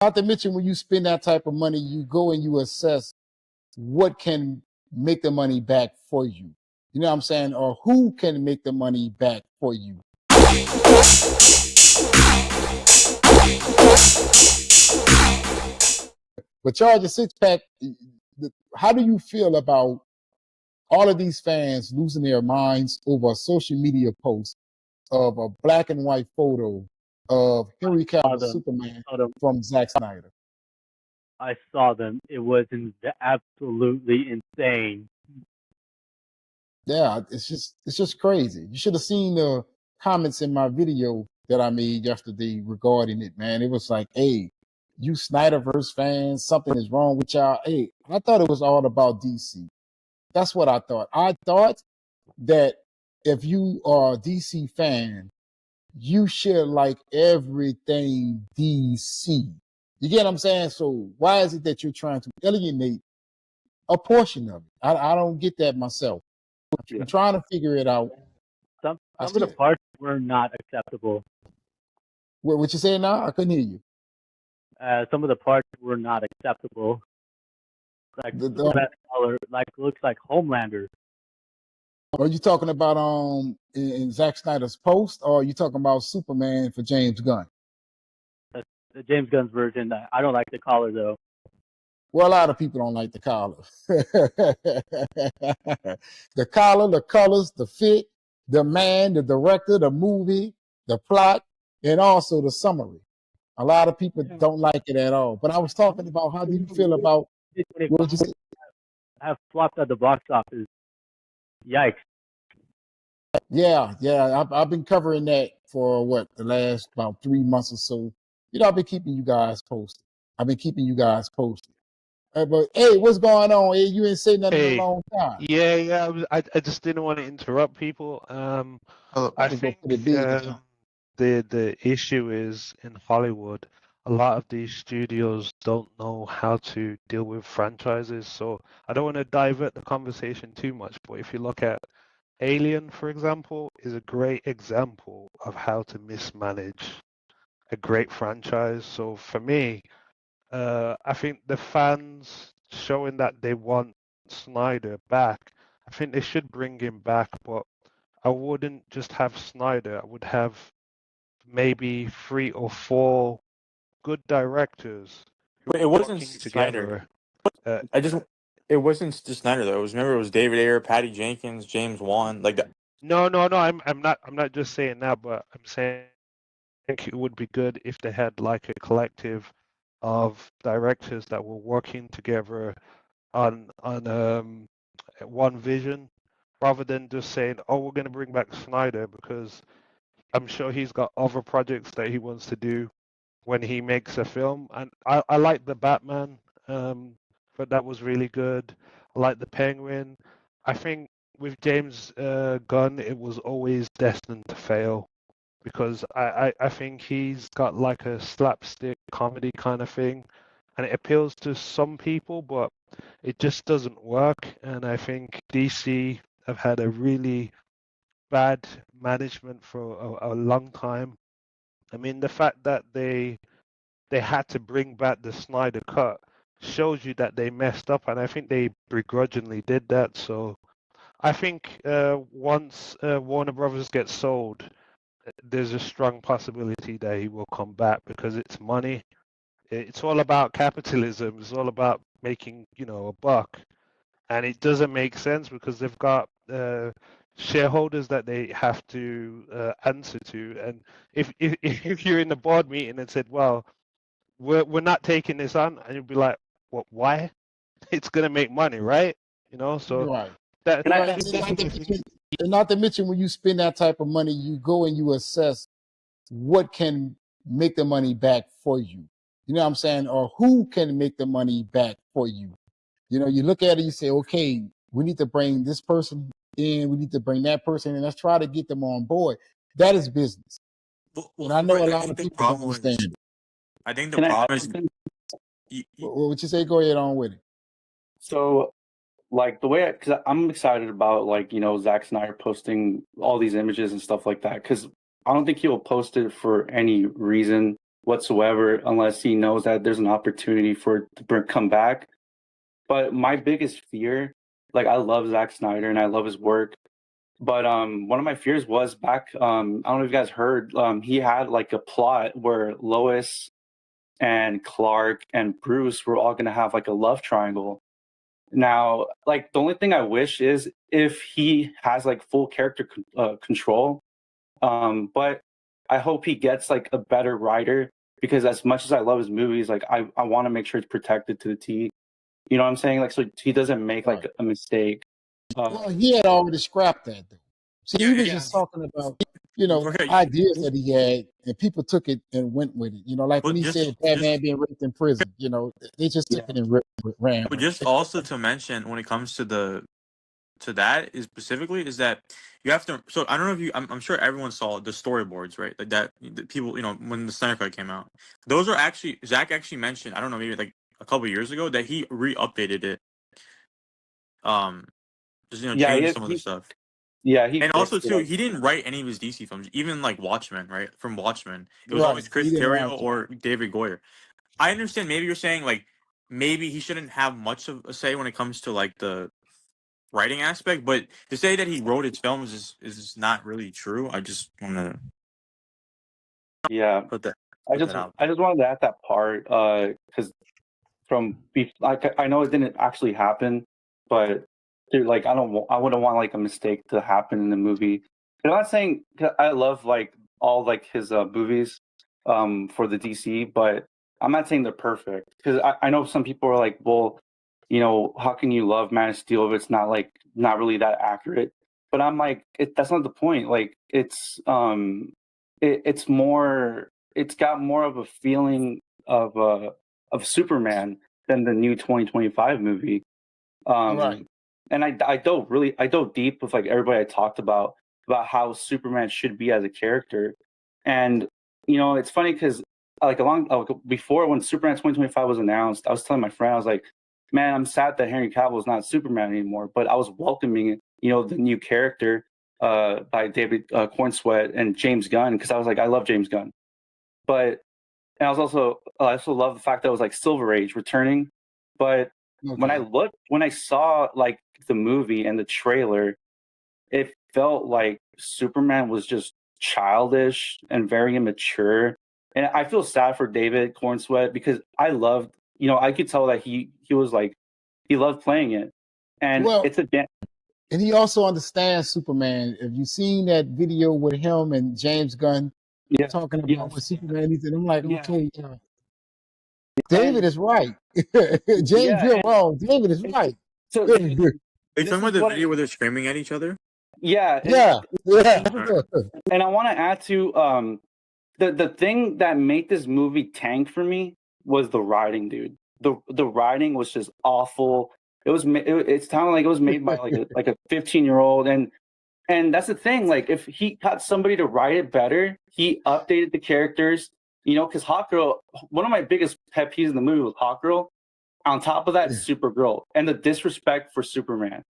Not to mention when you spend that type of money, you go and you assess what can make the money back for you. You know what I'm saying? Or who can make the money back for you. But Charge a Six Pack, how do you feel about all of these fans losing their minds over a social media post of a black and white photo of Henry Cavill Superman from Zack Snyder? I saw them. It was absolutely insane. Yeah, it's just crazy. You should have seen the comments in my video that I made yesterday regarding it, man. It was like, hey, you Snyderverse fans, something is wrong with y'all. Hey, I thought it was all about DC. That's what I thought. I thought that if you are a DC fan, you should like everything DC. You get what I'm saying? So why is it that you're trying to alienate a portion of it? I don't get that myself. I'm trying to figure it out. Some of the parts were not acceptable. What you saying now? I couldn't hear you. Some of the parts were not acceptable. Like that color, looks like Homelander. Are you talking about in Zack Snyder's post, or are you talking about Superman for James Gunn? The James Gunn's version. I don't like the collar though. Well, a lot of people don't like the collar. The collar, the colors, the fit, the man, the director, the movie, the plot, and also the summary. A lot of people don't like it at all. But I was talking about how do you feel about what you say? Have flopped at the box office. Yikes. Yeah. I've been covering that for the last about 3 months or so. I've been keeping you guys posted. But hey, what's going on? Hey, you ain't saying nothing in a long time. Yeah. I just didn't want to interrupt people. I think the issue is in Hollywood. A lot of these studios don't know how to deal with franchises. So I don't want to divert the conversation too much. But if you look at Alien, for example, is a great example of how to mismanage a great franchise. So for me, I think the fans showing that they want Snyder back, I think they should bring him back, but I wouldn't just have Snyder. I would have maybe 3 or 4 good directors who it wasn't together. It wasn't just Snyder though. It was David Ayer, Patty Jenkins, James Wan, like that. No. I'm not just saying that, but I'm saying I think it would be good if they had like a collective of directors that were working together on one vision, rather than just saying, "Oh, we're going to bring back Snyder," because I'm sure he's got other projects that he wants to do when he makes a film. And I like the Batman, but that was really good. I like the Penguin. I think with James Gunn, it was always destined to fail, because I think he's got like a slapstick comedy kind of thing, and it appeals to some people, but it just doesn't work. And I think DC have had a really bad management for a long time. I mean, the fact that they had to bring back the Snyder Cut shows you that they messed up, and I think they begrudgingly did that. So I think once Warner Brothers gets sold, there's a strong possibility that he will come back, because it's money. It's all about capitalism. It's all about making, a buck. And it doesn't make sense because they've got shareholders that they have to answer to. And if you're in the board meeting and said, well, we're not taking this on, and you'll be like, what, why? It's going to make money, right? So right. That, and not to mention when you spend that type of money, you go and you assess what can make the money back for you. You know what I'm saying? Or who can make the money back for you. You look at it, you say, okay, we need to bring this person in, we need to bring that person in, let's try to get them on board. That is business. And I know a lot of people don't understand it. I think the problem is... What would you say? Go ahead on with it. So, like, the way, because I'm excited about, Zack Snyder posting all these images and stuff like that, because I don't think he'll post it for any reason whatsoever unless he knows that there's an opportunity for it to come back. But my biggest fear, like I love Zack Snyder and I love his work, but one of my fears was back. I don't know if you guys heard. He had like a plot where Lois and Clark and Bruce were all gonna have like a love triangle. Now, like the only thing I wish is if he has like full character control. But I hope he gets like a better writer because as much as I love his movies, like I want to make sure it's protected to the T. You know what I'm saying? Like so he doesn't make like Right. a mistake. Well, he had already scrapped that though. See, he was Yeah. just talking about, you know, Okay. ideas that he had, and people took it and went with it. You know, like when he said Batman being raped in prison. You know, they just took it and ran. But just also to mention when it comes to that is specifically is that you have to. So I don't know if you. I'm sure everyone saw the storyboards, right? Like that the people, when the Snyder Cut came out, those are actually Zach actually mentioned. I don't know, maybe like a couple of years ago that he re-updated it. Just changed some of the stuff. Yeah, he And also fixed too, it. he didn't write any of his DC films, even like Watchmen, right? From Watchmen, it was Right. always Chris He didn't Terrio write it. or David Goyer. I understand. Maybe you're saying like maybe he shouldn't have much of a say when it comes to like the writing aspect, but to say that he wrote his films is not really true. I just want to Yeah, put that I just out. wanted to add that part because like I know it didn't actually happen, but dude, like I wouldn't want like a mistake to happen in the movie. I'm not saying I love like all like his movies for the DC, but I'm not saying they're perfect because I know some people are like, well, how can you love Man of Steel if it's not really that accurate? But I'm like, that's not the point. Like it's more, it's got more of a feeling of Superman than the new 2025 movie. Right. And I dove deep with like everybody I talked about how Superman should be as a character. And it's funny because before when Superman 2025 was announced, I was telling my friend, I was like, man, I'm sad that Henry Cavill is not Superman anymore. But I was welcoming the new character by David Cornsweet and James Gunn because I was like, I love James Gunn. But and I also love the fact that it was like Silver Age returning. But Okay. when I saw like the movie and the trailer, it felt like Superman was just childish and very immature. And I feel sad for David Cornsweet because I loved, I could tell that he was like, he loved playing it. And Well, it's a and he also understands Superman. Have you seen that video with him and James Gunn talking about what Superman is? And I'm like, okay, David is right. James, you're wrong. David is right. So are you talking about the video where they're screaming at each other? Yeah. Yeah. And I want to add to the thing that made this movie tank for me was the writing, dude. The writing was just awful. It sounded like it was made by like a 15-year-old, and that's the thing. Like if he got somebody to write it better, he updated the characters. Because Hawkgirl, one of my biggest pet peeves in the movie was Hawkgirl. On top of that, Supergirl and the disrespect for Superman.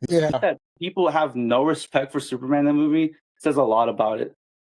Yeah. That people have no respect for Superman in the movie says a lot about it.